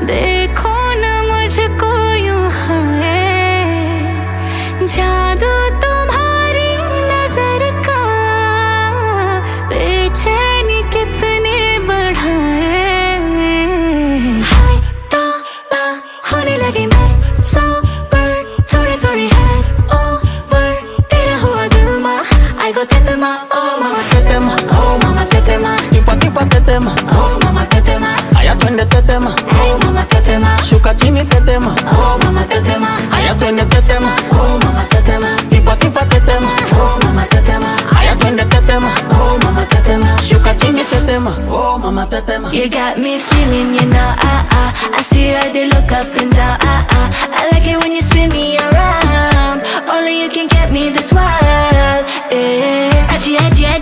देखो ना मुझको यूं है, जादू तुम्हारी नजर का बेचैनी कितने बढ़ाए। हाय तौबा होने लगी मैं सोबर, थोड़ी थोड़ी है ओवर, तेरा हुआ दिल मा आई गो तेतेमा, ओ मामा तेतेमा, ओ मामा तेतेमा, Tipa tipa tetema, oh mama tetema, aya twende tetema, hey mama tetema, shuka chini tetema, oh mama tetema, aya twende tetema, oh mama tetema, tipa tipa tetema, oh mama tetema, aya twende tetema, oh mama tetema. shuka chini tetema, oh mama tetema. You got me feeling, you know, I see how they look up and down.